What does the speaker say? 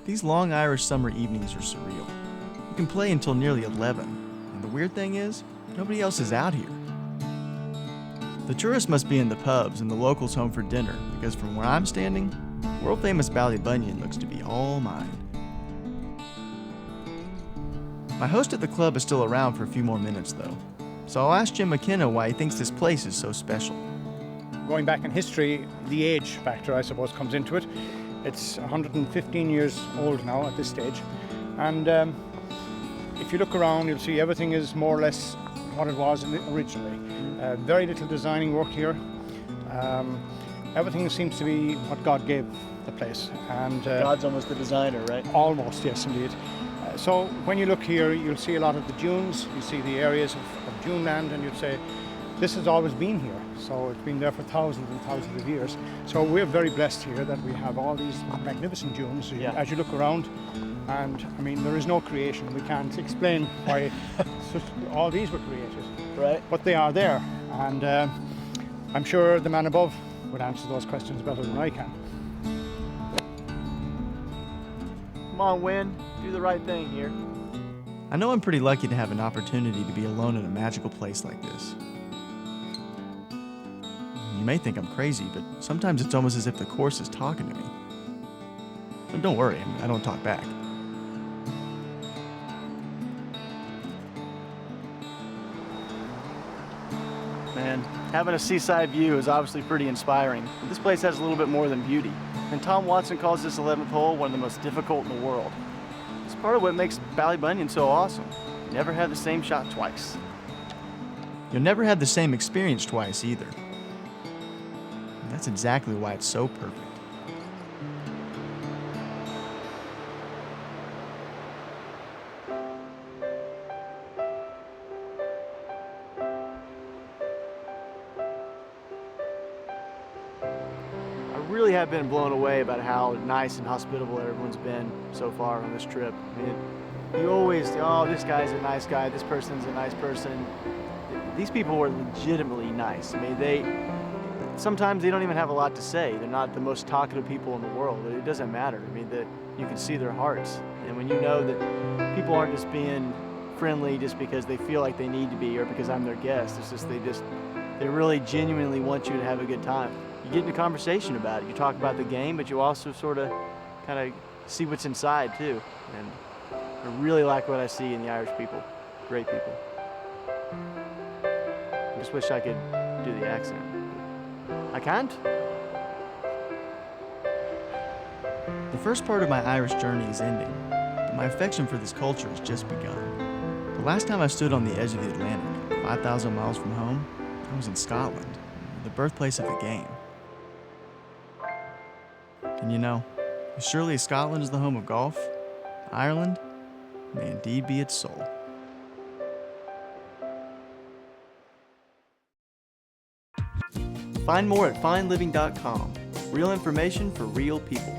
These long Irish summer evenings are surreal. You can play until nearly 11, and the weird thing is, nobody else is out here. The tourists must be in the pubs and the locals home for dinner, because from where I'm standing, world-famous Ballybunion looks to be all mine. My host at the club is still around for a few more minutes though, so I'll ask Jim McKenna why he thinks this place is so special. Going back in history, the age factor, I suppose, comes into it. It's 115 years old now at this stage, and if you look around, you'll see everything is more or less what it was originally. Very little designing work here. Everything seems to be what God gave the place. And God's almost the designer, right? Almost, yes, indeed. So when you look here, you'll see a lot of the dunes. You see the areas of dune land, and you'd say this has always been here. So it's been there for thousands and thousands of years. So we're very blessed here that we have all these magnificent dunes. Yeah. As you look around, and I mean, there is no creation. We can't explain why all these were created. Right. But they are there, and I'm sure the man above would answer those questions better than I can. Come on, Win. Do the right thing here. I know I'm pretty lucky to have an opportunity to be alone in a magical place like this. You may think I'm crazy, but sometimes it's almost as if the course is talking to me. But don't worry, I don't talk back. Man, having a seaside view is obviously pretty inspiring, but this place has a little bit more than beauty. And Tom Watson calls this 11th hole one of the most difficult in the world. It's part of what makes Ballybunion so awesome. You never have the same shot twice. You'll never have the same experience twice either. And that's exactly why it's so perfect. I really have been blown away about how nice and hospitable everyone's been so far on this trip. I mean, you always, oh, this guy's a nice guy, this person's a nice person. These people were legitimately nice. I mean, sometimes they don't even have a lot to say. They're not the most talkative people in the world. It doesn't matter. I mean, you can see their hearts. And when you know that people aren't just being friendly just because they feel like they need to be or because I'm their guest, it's just they really genuinely want you to have a good time. You get into conversation about it. You talk about the game, but you also sort of kind of see what's inside too. And I really like what I see in the Irish people. Great people. I just wish I could do the accent. I can't. The first part of my Irish journey is ending, but my affection for this culture has just begun. The last time I stood on the edge of the Atlantic, 5,000 miles from home, I was in Scotland, the birthplace of the game. And you know, as surely as Scotland is the home of golf, Ireland may indeed be its soul. Find more at fineliving.com. Real information for real people.